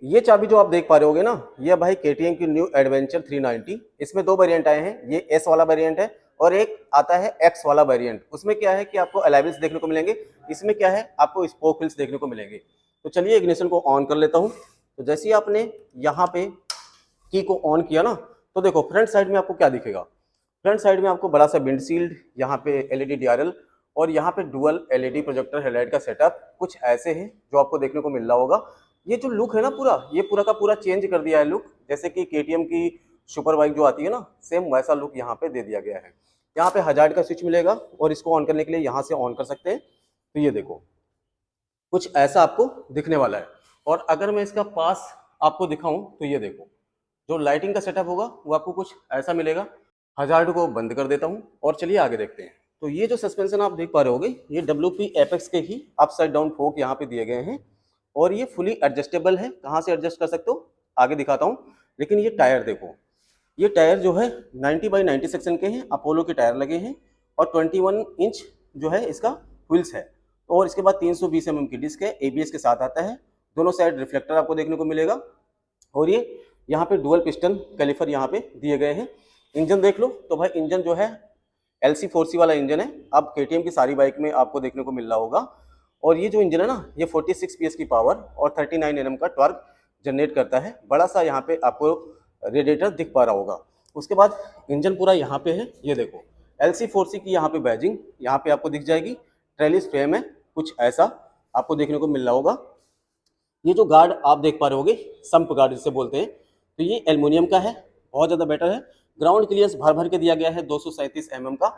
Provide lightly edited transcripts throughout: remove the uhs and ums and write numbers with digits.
ये चाबी जो आप देख पा रहे होगे ना, ये भाई केटीएम की न्यू एडवेंचर 390। इसमें दो वेरिएंट आए हैं, ये एस वाला वेरिएंट है और एक आता है एक्स वाला वेरिएंट। उसमें क्या है कि आपको अलाइविल्स देखने को मिलेंगे, इसमें क्या है आपको स्पोक व्हील्स देखने को मिलेंगे। तो चलिए इग्निशन को ऑन कर लेता हूँ। तो जैसे ही आपने यहाँ पे की को ऑन किया ना, तो देखो फ्रंट साइड में आपको क्या दिखेगा। फ्रंट साइड में आपको बड़ा सा विंडशील्ड, यहाँ पे एलईडी डीआरएल और यहाँ पे डुअल एलईडी प्रोजेक्टर हेडलाइट का सेटअप कुछ ऐसे है जो आपको देखने को मिल रहा होगा। ये जो लुक है ना पूरा, ये पूरा का पूरा चेंज कर दिया है लुक। जैसे कि केटीएम की सुपर बाइक जो आती है ना, सेम वैसा लुक यहाँ पे दे दिया गया है। यहाँ पे हजार्ड का स्विच मिलेगा और इसको ऑन करने के लिए यहाँ से ऑन कर सकते हैं। तो ये देखो कुछ ऐसा आपको दिखने वाला है। और अगर मैं इसका पास आपको दिखाऊं तो ये देखो जो लाइटिंग का सेटअप होगा वो आपको कुछ ऐसा मिलेगा। हजार्ड को बंद कर देता हूं और चलिए आगे देखते हैं। तो ये जो सस्पेंशन आप देख पा रहे होगे, ये WP एपेक्स के ही अपसाइड डाउन फोक यहाँ पे दिए गए हैं और ये फुली एडजस्टेबल है। कहाँ से एडजस्ट कर सकते हो आगे दिखाता हूँ। लेकिन ये टायर देखो, ये टायर जो है 90x90 सेक्शन के हैं, अपोलो के टायर लगे हैं और 21 इंच जो है इसका व्हील्स है। और इसके बाद 320 mm की डिस्क है, ABS के साथ आता है। दोनों साइड रिफ्लेक्टर आपको देखने को मिलेगा और ये यहाँ पे डुअल पिस्टन कैलिफर यहाँ पे दिए गए हैं। इंजन देख लो तो भाई इंजन जो है LC4C वाला इंजन है। अब KTM की सारी बाइक में आपको देखने को मिल रहा होगा। और ये जो इंजन है ना, ये 46 PS की पावर और 39 Nm का टॉर्क जनरेट करता है। बड़ा सा यहाँ पे आपको रेडिएटर दिख पा रहा होगा। उसके बाद इंजन पूरा यहाँ पे है, ये देखो LC4C की यहाँ पे बैजिंग यहाँ पे आपको दिख जाएगी। ट्रेलिस फ्रेम है, कुछ ऐसा आपको देखने को मिल रहा होगा। ये जो गार्ड आप देख पा रहे होगे, संप गार्ड जिसे बोलते हैं, तो ये एल्युमिनियम का है, बहुत ज़्यादा बेटर है। ग्राउंड क्लियरेंस भर भर के दिया गया है 237 mm का।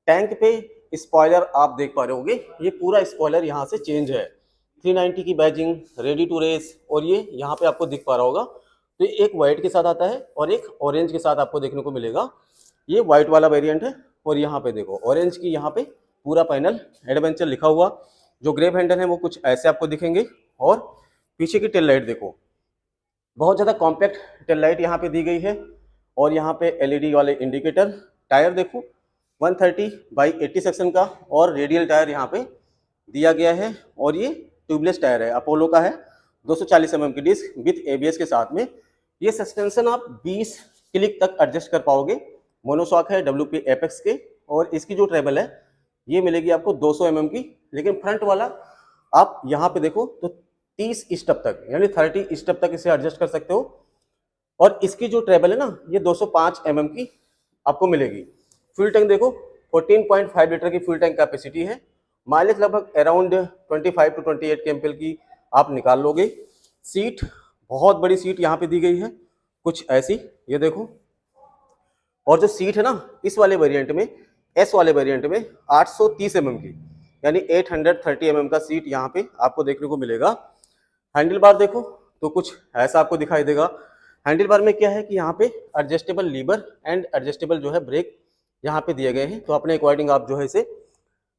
टैंक पे स्पॉइलर आप देख पा रहे होगे, ये पूरा स्पॉइलर यहाँ से चेंज है। 390 की बैजिंग, रेडी टू रेस, और ये यहाँ पे आपको दिख पा रहा होगा। तो एक वाइट के साथ आता है और एक ऑरेंज के साथ आपको देखने को मिलेगा। ये वाइट वाला वेरिएंट है और यहाँ पे देखो ऑरेंज की यहाँ पे पूरा पैनल एडवेंचर लिखा हुआ। जो ग्रेव हैंडल है वो कुछ ऐसे आपको दिखेंगे। और पीछे की टेल लाइट देखो, बहुत ज़्यादा कॉम्पैक्ट टेल लाइट यहाँ पे दी गई है और यहाँ पे LED वाले इंडिकेटर। टायर देखो 130x80 सेक्शन का और रेडियल टायर यहाँ पे दिया गया है और ये ट्यूबलेस टायर है, अपोलो का है। 240 mm की डिस्क विथ ABS के साथ में। ये सस्पेंशन आप 20 क्लिक तक एडजस्ट कर पाओगे। मोनोशॉक है WP एपेक्स के और इसकी जो ट्रेबल है ये मिलेगी आपको 200 mm की। लेकिन फ्रंट वाला आप यहाँ पे देखो तो 30 स्टेप तक यानी 30 स्टेप तक इसे एडजस्ट कर सकते हो। और इसकी जो ट्रेबल है ना, ये 205 mm की आपको मिलेगी। फ्यूल टैंक देखो 14.5 लीटर की फ्यूल टैंक कैपेसिटी है। माइलेज लगभग अराउंड 25 to 28 kmpl की आप निकाल लोगे। सीट बहुत बड़ी सीट यहाँ पे दी गई है, कुछ ऐसी, ये देखो। और जो सीट है ना इस वाले वेरिएंट में, एस वाले वेरिएंट में 830 mm की यानी 830 mm का सीट यहाँ पे आपको देखने को मिलेगा। हैंडल बार देखो तो कुछ ऐसा आपको दिखाई देगा। हैंडल बार में क्या है कि यहाँ पे एडजस्टेबल लीवर एंड एडजस्टेबल जो है ब्रेक यहाँ पे दिए गए हैं, तो अपने अकॉर्डिंग आप जो है इसे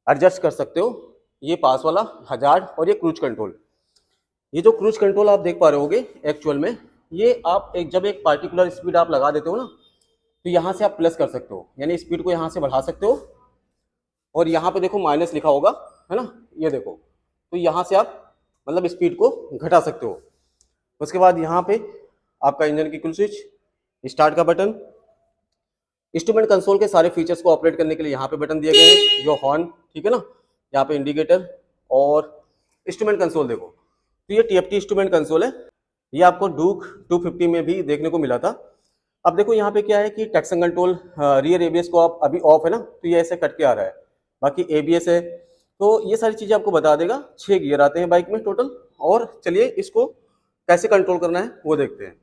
एडजस्ट कर सकते हो। ये पास वाला हजार्ड और ये क्रूज कंट्रोल। ये जो क्रूज कंट्रोल आप देख पा रहे होगे एक्चुअल में, ये आप जब एक पार्टिकुलर स्पीड आप लगा देते हो ना, तो यहाँ से आप प्लस कर सकते हो, यानी स्पीड को यहाँ से बढ़ा सकते हो। और यहाँ पे देखो माइनस लिखा होगा, है ना, ये देखो, तो यहाँ से आप मतलब स्पीड को घटा सकते हो। उसके बाद यहाँ पे आपका इंजन की किल स्विच, स्टार्ट का बटन, इंस्ट्रूमेंट कंसोल के सारे फीचर्स को ऑपरेट करने के लिए यहाँ पे बटन दिए गए हैं। जो हॉर्न, ठीक है ना, यहाँ पे इंडिकेटर और इंस्ट्रूमेंट कंसोल देखो, तो ये TFT इंस्ट्रूमेंट कंसोल है। ये आपको डूक 250 में भी देखने को मिला था। अब देखो यहाँ पे क्या है कि ट्रैक्शन कंट्रोल, रियर ABS को आप अभी ऑफ है ना, तो ये ऐसे कट के आ रहा है, बाकी ABS है। तो ये सारी चीज़ें आपको बता देगा। 6 गियर आते हैं बाइक में टोटल। और चलिए इसको कैसे कंट्रोल करना है वो देखते हैं।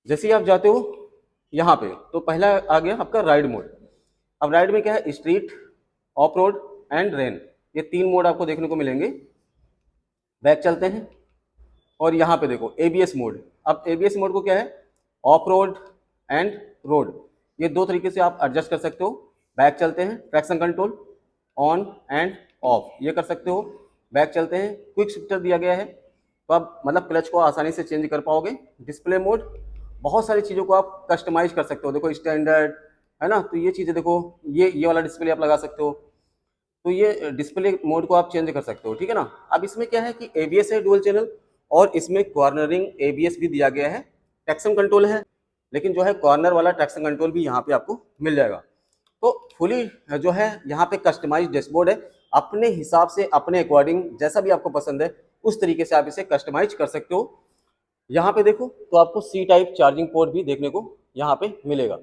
जैसे ही आप जाते हो यहाँ पे, तो पहला आ गया आपका राइड मोड। अब राइड में क्या है, street, of road and rain, ये 3 मोड आपको देखने को मिलेंगे। बैक चलते हैं और यहाँ पे देखो ABS मोड। अब ABS मोड को क्या है, ऑफ रोड एंड रोड, ये 2 तरीके से आप एडजस्ट कर सकते हो। बैक चलते हैं, traction control on end of ये कर सकते हो। बैक चलते हैं, क्विक शिफ्टर दिया गया है, तो आप मतलब क्लच को आसानी से चेंज कर पाओगे। डिस्प्ले मोड, बहुत सारी चीज़ों को आप कस्टमाइज कर सकते हो। देखो स्टैंडर्ड है ना, तो ये चीज़ें देखो, ये वाला डिस्प्ले आप लगा सकते हो, तो ये डिस्प्ले मोड को आप चेंज कर सकते हो, ठीक है ना। अब इसमें क्या है कि ABS है डुअल चैनल और इसमें कॉर्नरिंग ABS भी दिया गया है। ट्रैक्शन कंट्रोल है, लेकिन जो है कॉर्नर वाला ट्रैक्शन कंट्रोल भी यहाँ पे आपको मिल जाएगा। तो फुली जो है यहाँ पे कस्टमाइज डैशबोर्ड है, अपने हिसाब से अपने अकॉर्डिंग जैसा भी आपको पसंद है उस तरीके से आप इसे कस्टमाइज कर सकते हो। यहाँ पे देखो तो आपको C टाइप चार्जिंग पोर्ट भी देखने को यहाँ पे मिलेगा।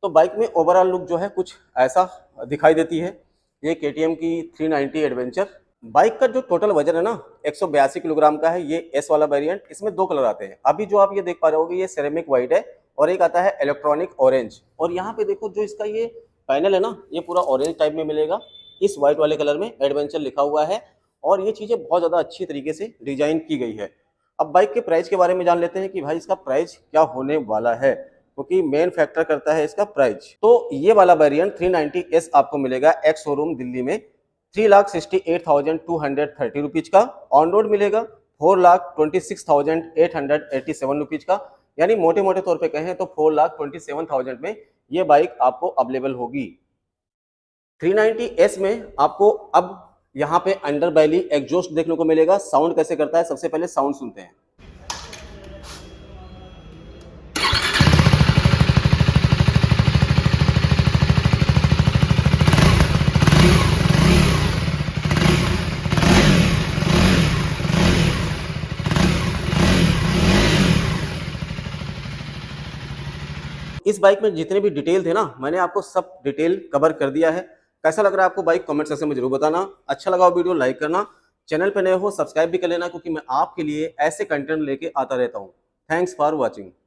तो बाइक में ओवरऑल लुक जो है कुछ ऐसा दिखाई देती है। ये KTM की 390 एडवेंचर बाइक का जो टोटल वजन है ना 182 किलोग्राम का है। ये S वाला वेरिएंट, इसमें 2 कलर आते हैं। अभी जो आप ये देख पा रहे होगे ये सेरेमिक वाइट है और एक आता है इलेक्ट्रॉनिक ऑरेंज। और यहाँ पे देखो जो इसका ये पैनल है ना ये पूरा ऑरेंज टाइप में मिलेगा, इस वाइट वाले कलर में एडवेंचर लिखा हुआ है और ये चीज़ें बहुत ज़्यादा अच्छी तरीके से डिजाइन की गई है। अब बाइक के प्राइस के बारे में जान लेते हैं कि भाई इसका प्राइस क्या होने वाला है, क्योंकि मेन फैक्टर करता है इसका प्राइस। तो ये वाला वेरिएंट 390S आपको मिलेगा एक्स शोरूम दिल्ली में 3,68,230 रुपीज का। ऑन रोड मिलेगा 4,26,887 रुपीज का, यानी मोटे मोटे तौर पे कहें तो 4,27,000 में ये बाइक आपको अवेलेबल होगी। 390S में आपको अब यहाँ पे अंडर बैली एग्जॉस्ट देखने को मिलेगा। साउंड कैसे करता है, सबसे पहले साउंड सुनते हैं। इस बाइक में जितने भी डिटेल थे ना मैंने आपको सब डिटेल कवर कर दिया है। कैसा लग रहा है आपको बाइक, कमेंट सेक्शन में जरूर बताना। अच्छा लगा हो वीडियो लाइक करना, चैनल पे नए हो सब्सक्राइब भी कर लेना, क्योंकि मैं आपके लिए ऐसे कंटेंट लेके आता रहता हूँ। Thanks for watching.